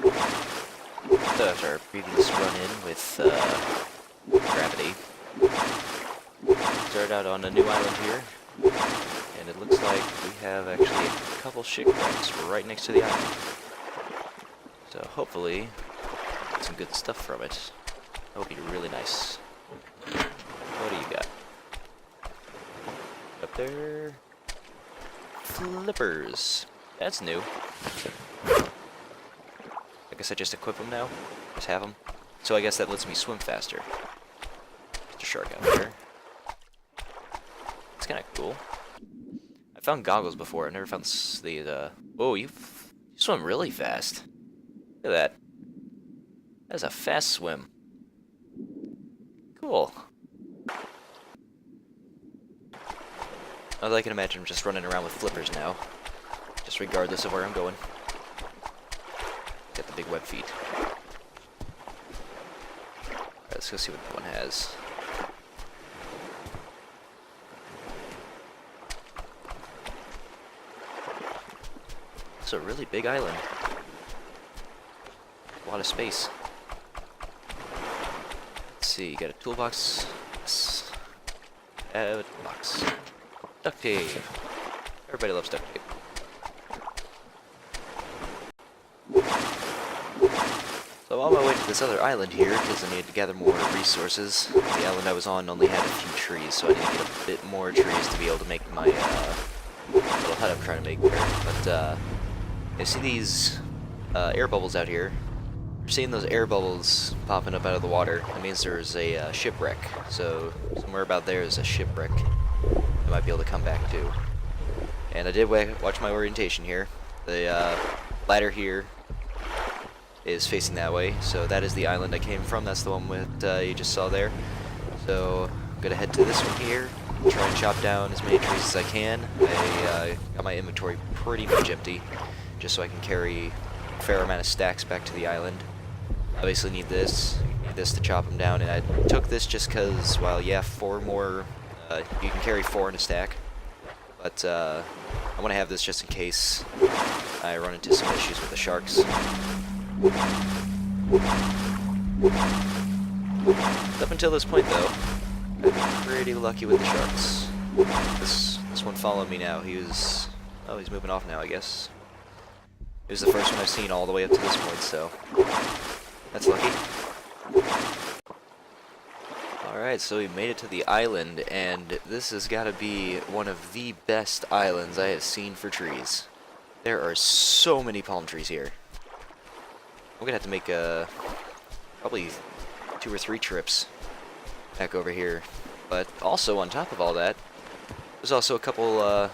So after our previous run-in with gravity, started out on a new island here, and it looks like we have actually a couple shipwrecks right next to the island. So hopefully, get some good stuff from it. That would be really nice. What do you got? Up there? Flippers. That's new. I guess I just equip them now. Just have them. So I guess that lets me swim faster. There's a shark out there. It's kind of cool. I found goggles before. I never found the whoa, you swim really fast. Look at that. That's a fast swim. Cool. I can imagine I'm just running around with flippers now. Just regardless of where I'm going. Get the big web feet. Alright, let's go see what one has. It's a really big island. A lot of space. Let's see, you got a toolbox. Yes. A box. Duct tape. Everybody loves duct tape. So I'm on my way to this other island here because I needed to gather more resources. The island I was on only had a few trees, so I need to get a bit more trees to be able to make my little hut I'm trying to make there. But you see these air bubbles out here? You're seeing those air bubbles popping up out of the water. That means there's a shipwreck. So somewhere about there is a shipwreck. I might be able to come back to. And I did watch my orientation here. The ladder here is facing that way, so that is the island I came from. That's the one with you just saw there. So I'm gonna head to this one here, try and chop down as many trees as I can. I got my inventory pretty much empty, just so I can carry a fair amount of stacks back to the island. Obviously need this to chop them down, and I took this just because, well, yeah, 4 more. You can carry 4 in a stack, but I want to have this just in case I run into some issues with the sharks. Up until this point, though, I've been pretty lucky with the sharks. This one followed me now. He's moving off now, I guess. He was the first one I've seen all the way up to this point, so that's lucky. Alright, so we made it to the island, and this has got to be one of the best islands I have seen for trees. There are so many palm trees here. I'm gonna have to make probably 2 or 3 trips back over here. But also, on top of all that, there's also a couple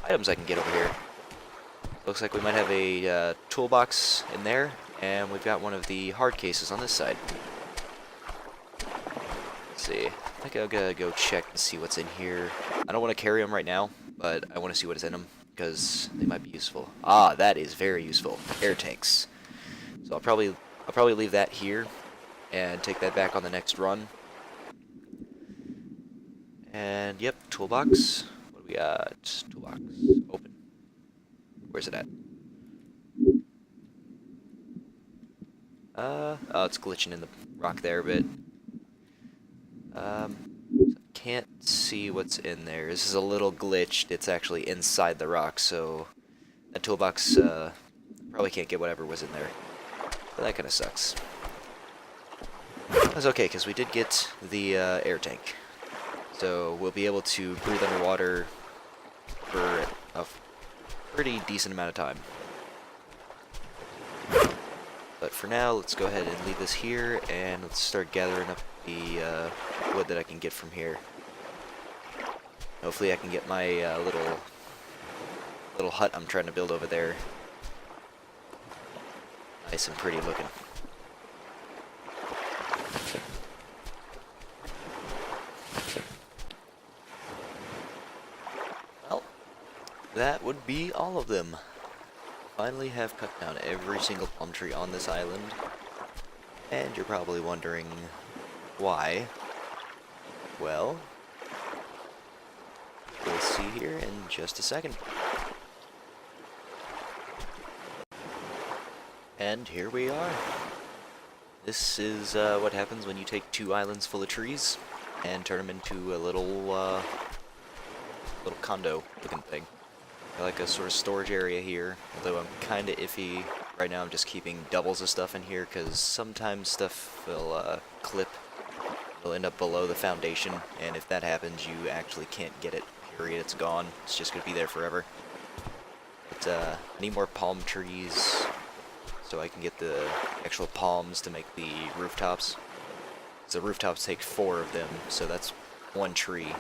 items I can get over here. Looks like we might have a toolbox in there, and we've got one of the hard cases on this side. Let's see. I think I'm gonna go check and see what's in here. I don't want to carry them right now, but I want to see what is in them because they might be useful. Ah, that is very useful. Air tanks. So I'll probably leave that here and take that back on the next run. And yep, toolbox. What do we got? Toolbox. Open. Where's it at? Oh, it's glitching in the rock there, but can't see what's in there. This is a little glitched. It's actually inside the rock, so that toolbox probably can't get whatever was in there. But that kind of sucks. That's okay, because we did get the air tank. So we'll be able to breathe underwater for a pretty decent amount of time. But for now, let's go ahead and leave this here, and let's start gathering up the wood that I can get from here. Hopefully I can get my little hut I'm trying to build over there nice and pretty looking. Well, that would be all of them. Finally have cut down every single palm tree on this island. And you're probably wondering why. Well, we'll see here in just a second. And here we are. This is what happens when you take 2 islands full of trees and turn them into a little condo-looking thing. Like a sort of storage area here, although I'm kind of iffy. Right now I'm just keeping doubles of stuff in here because sometimes stuff will clip. It'll end up below the foundation, and if that happens, you actually can't get it, period. It's gone. It's just going to be there forever. But I need more palm trees so I can get the actual palms to make the rooftops. So the rooftops take 4 of them, so that's 1 tree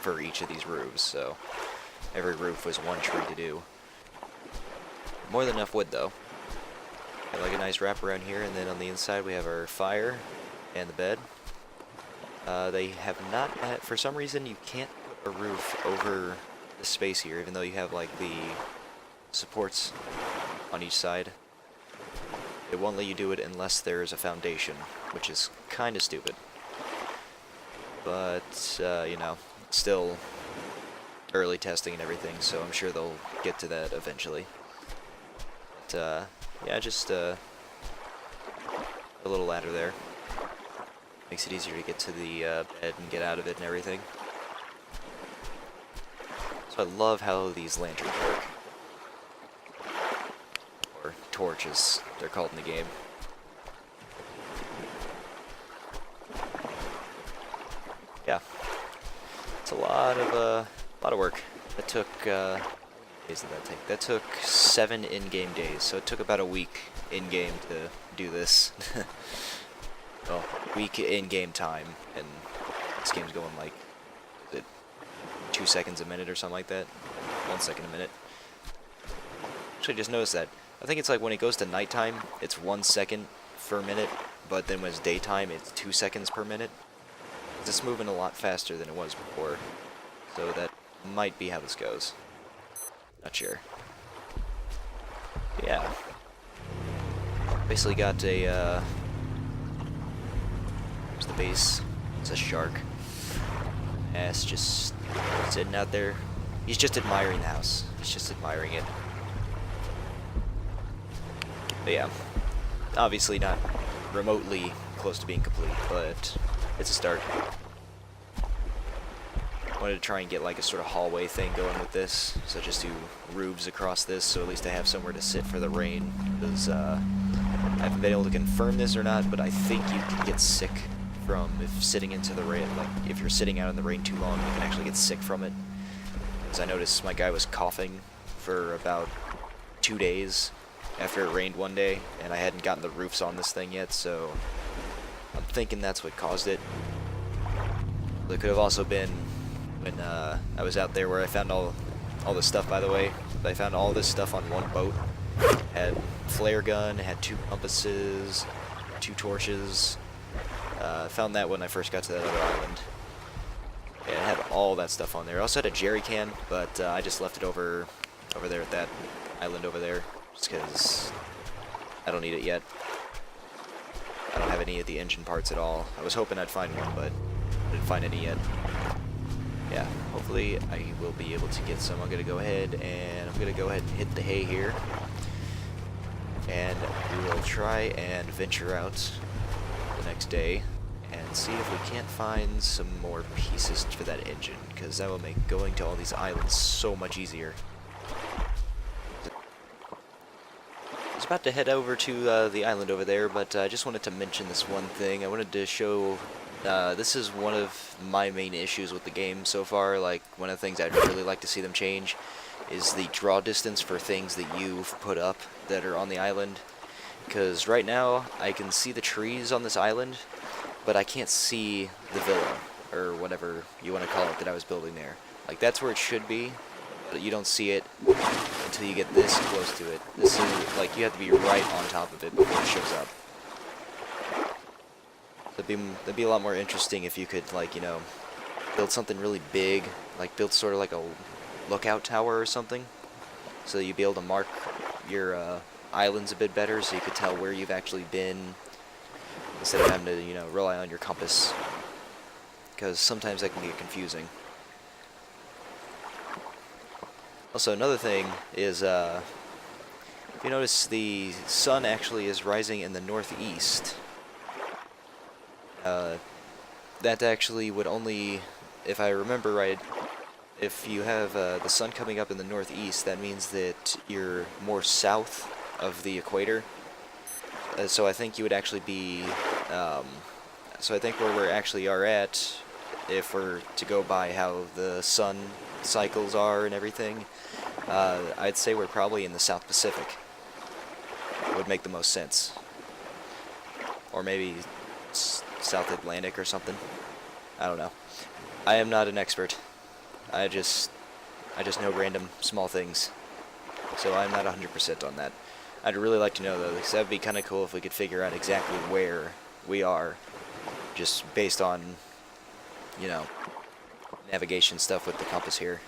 for each of these roofs, so every roof was 1 tree to do. More than enough wood, though. Got like a nice wrap around here, and then on the inside we have our fire and the bed. They have not, for some reason you can't put a roof over the space here, even though you have like the supports on each side. It won't let you do it unless there is a foundation, which is kind of stupid. But, you know, still early testing and everything, so I'm sure they'll get to that eventually. But, yeah, just a little ladder there. Makes it easier to get to the bed and get out of it and everything. So I love how these lanterns work. Or torches, they're called in the game. Yeah, it's a lot of work. That took how many days did that take? That took 7 in-game days, so it took about a week in-game to do this. Well, week in-game time, and this game's going like, is it 2 seconds a minute or something like that? 1 second a minute. Actually, just noticed that. I think it's like when it goes to nighttime, it's 1 second per minute, but then when it's daytime, it's 2 seconds per minute. It's moving a lot faster than it was before, so that might be how this goes. Not sure. Yeah. Basically got a, here's the base. It's a shark. Ass just sitting out there. He's just admiring the house. He's just admiring it. But yeah, obviously not remotely close to being complete, but it's a start. Wanted to try and get like a sort of hallway thing going with this, so just do roofs across this, so at least I have somewhere to sit for the rain. Because I haven't been able to confirm this or not, but I think you can get sick from if sitting into the rain. Like if you're sitting out in the rain too long, you can actually get sick from it. Because I noticed my guy was coughing for about 2 days after it rained one day, and I hadn't gotten the roofs on this thing yet, so I'm thinking that's what caused it. It could have also been when I was out there where I found all this stuff, by the way. I found all this stuff on one boat. Had flare gun, had 2 compasses, 2 torches. Found that when I first got to that other island. Yeah, it had all that stuff on there. I also had a jerry can, but I just left it over there at that island over there, just because I don't need it yet. I don't have any of the engine parts at all. I was hoping I'd find one, but I didn't find any yet. Yeah, hopefully I will be able to get some. I'm going to go ahead and hit the hay here. And we will try and venture out the next day and see if we can't find some more pieces for that engine, because that will make going to all these islands so much easier. I was about to head over to the island over there, but I just wanted to mention this one thing. I wanted to show, this is one of my main issues with the game so far. Like, one of the things I'd really like to see them change is the draw distance for things that you've put up that are on the island. Because right now, I can see the trees on this island, but I can't see the villa, or whatever you want to call it, that I was building there. Like, that's where it should be, but you don't see it until you get this close to it. This is, like, you have to be right on top of it before it shows up. That'd be a lot more interesting if you could, like, you know, build something really big, like build sort of like a lookout tower or something, so you'd be able to mark your islands a bit better, so you could tell where you've actually been, instead of having to, you know, rely on your compass, because sometimes that can get confusing. Also, another thing is, if you notice, the sun actually is rising in the northeast. That actually would only, if I remember right, if you have the sun coming up in the northeast, that means that you're more south of the equator. So I think you would actually be, so I think where we actually are at, if we're to go by how the sun cycles are and everything, I'd say we're probably in the South Pacific. Would make the most sense. Or maybe South Atlantic or something. I don't know. I am not an expert. I just know random small things. So I'm not 100% on that. I'd really like to know though, because that'd be kind of cool if we could figure out exactly where we are, just based on, you know, navigation stuff with the compass here.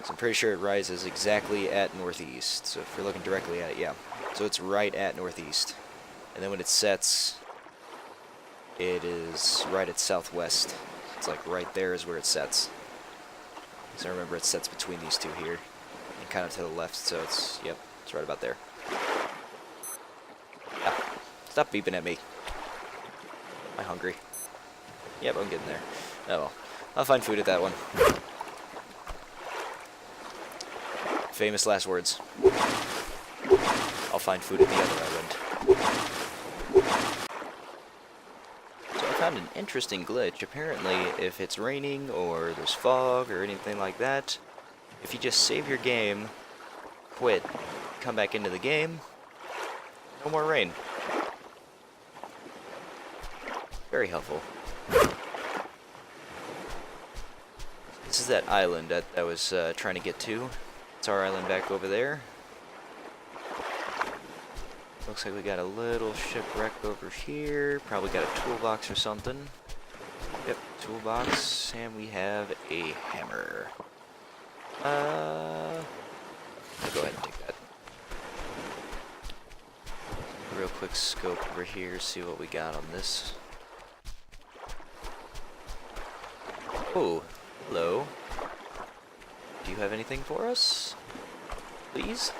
So I'm pretty sure it rises exactly at northeast. So if you're looking directly at it, yeah. So it's right at northeast. And then when it sets, it is right at southwest. It's like right there is where it sets. So remember it sets between these two here. And kind of to the left, so it's, yep, it's right about there. Yeah. Stop beeping at me. Am I hungry? Yep, I'm getting there. Oh well. I'll find food at that one. Famous last words. I'll find food at the other island. So I found an interesting glitch. Apparently, if it's raining or there's fog or anything like that, if you just save your game, quit, come back into the game, no more rain. Very helpful. This is that island that I was trying to get to. It's our island back over there. Looks like we got a little shipwreck over here. Probably got a toolbox or something. Yep, toolbox, and we have a hammer. I'll go ahead and take that. Real quick scope over here, see what we got on this. Oh, hello. Do you have anything for us? Please?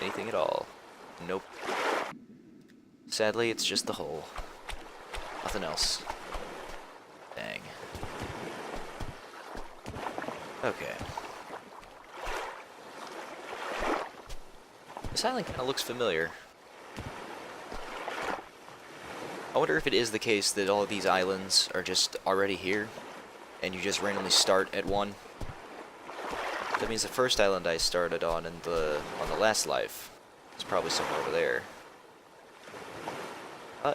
Anything at all? Nope. Sadly, it's just the hole. Nothing else. Dang. Okay. This island kind of looks familiar. I wonder if it is the case that all of these islands are just already here, and you just randomly start at one. That means the first island I started on the last life is probably somewhere over there.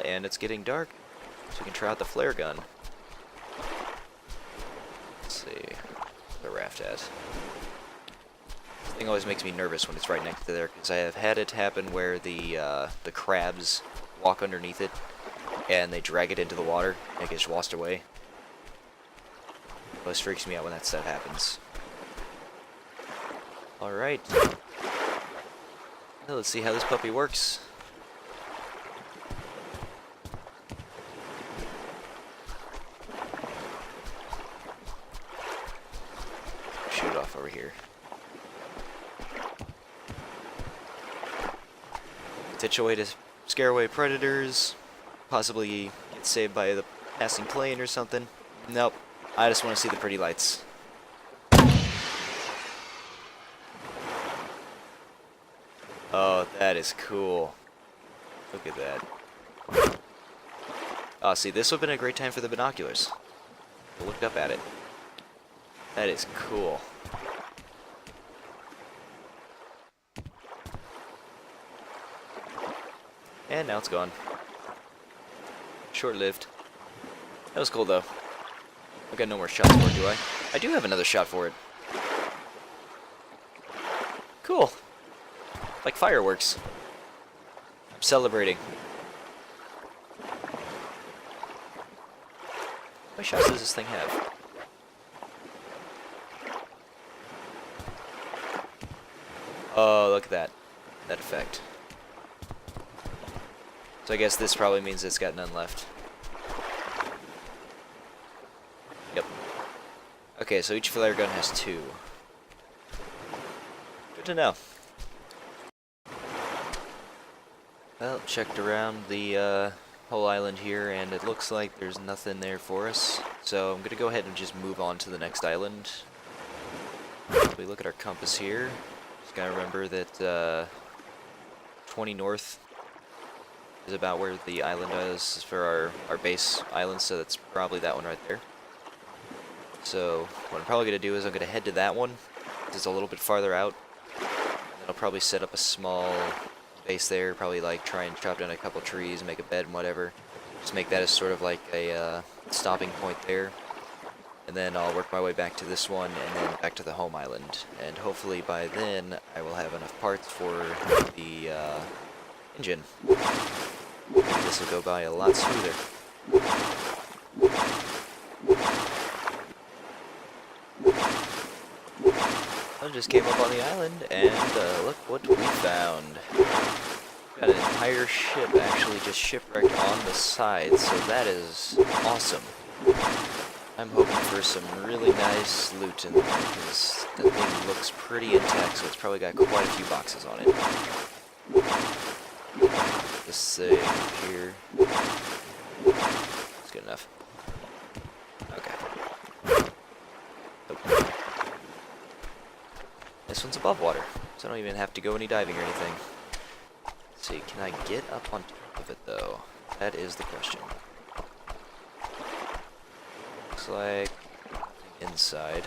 And it's getting dark, so we can try out the flare gun. Let's see, where's the raft at? This thing always makes me nervous when it's right next to there, because I have had it happen where the crabs walk underneath it, and they drag it into the water, and it gets washed away. It always freaks me out when that stuff happens. Alright. Well, let's see how this puppy works. Shoot it off over here. Ditch away to scare away predators. Possibly get saved by the passing plane or something. Nope. I just want to see the pretty lights. Oh, that is cool. Look at that. Oh, see, this would have been a great time for the binoculars. I looked up at it. That is cool. And now it's gone. Short-lived. That was cool, though. I've got no more shots for it, do I? I do have another shot for it. Cool. Like fireworks. I'm celebrating. How many shots does this thing have? Oh, look at that. That effect. So I guess this probably means it's got none left. Yep. Okay, so each flare gun has 2. Good to know. Well, checked around the whole island here, and it looks like there's nothing there for us. So I'm gonna go ahead and just move on to the next island. If we look at our compass here, just gotta remember that 20 north is about where the island is for our base island, so that's probably that one right there. So what I'm probably gonna do is I'm gonna head to that one. It's a little bit farther out. And then I'll probably set up a small base there, probably like try and chop down a couple trees, make a bed and whatever. Just make that as sort of like a stopping point there. And then I'll work my way back to this one and then back to the home island. And hopefully by then I will have enough parts for the engine. Maybe this will go by a lot smoother. I just came up on the island and look what we found. Got an entire ship actually just shipwrecked on the side, so that is awesome. I'm hoping for some really nice loot in there, because that thing looks pretty intact, so it's probably got quite a few boxes on it. This thing here. It's good enough. Okay. Oh. This one's above water, so I don't even have to go any diving or anything. Let's see, can I get up on top of it though? That is the question. Looks like inside.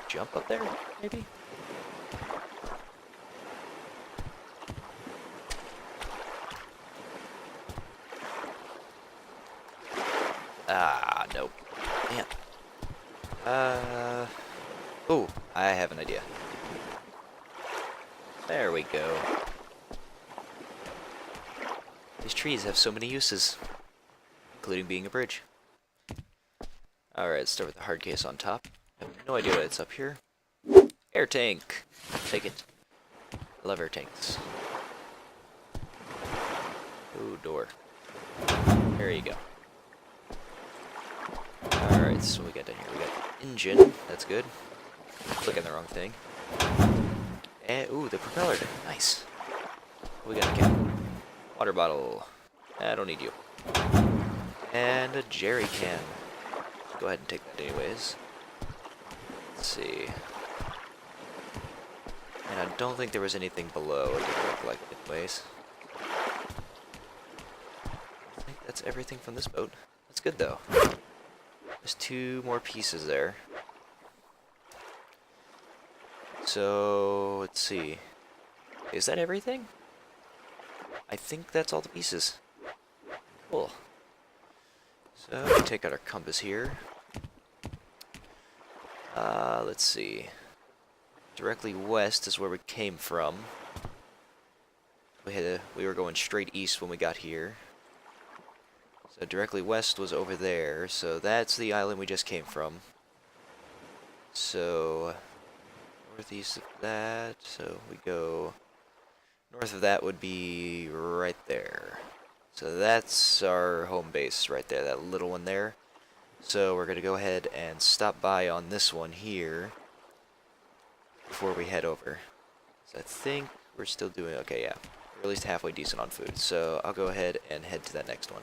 Jump up there, maybe? Ah, nope. Man. Ooh, I have an idea. There we go. These trees have so many uses, including being a bridge. Alright, let's start with the hard case on top. I have no idea what's up here. Air tank! Take it. I love air tanks. Ooh, door. There you go. Alright, so we got down here. We got engine. That's good. Clicking the wrong thing. And, ooh, the propeller. Nice. We got a can. Water bottle. I don't need you. And a jerry can. Go ahead and take that anyways. Let's see. And I don't think there was anything below. It didn't look like it anyways. I think that's everything from this boat. That's good though. There's 2 more pieces there. So, let's see. Is that everything? I think that's all the pieces. Cool. So, we take out our compass here. Let's see. Directly west is where we came from. We were going straight east when we got here. So directly west was over there, so that's the island we just came from. So, northeast of that, so we go north of that would be right there. So that's our home base right there, that little one there. So we're going to go ahead and stop by on this one here before we head over. So I think we're still doing okay, yeah. We're at least halfway decent on food, so I'll go ahead and head to that next one.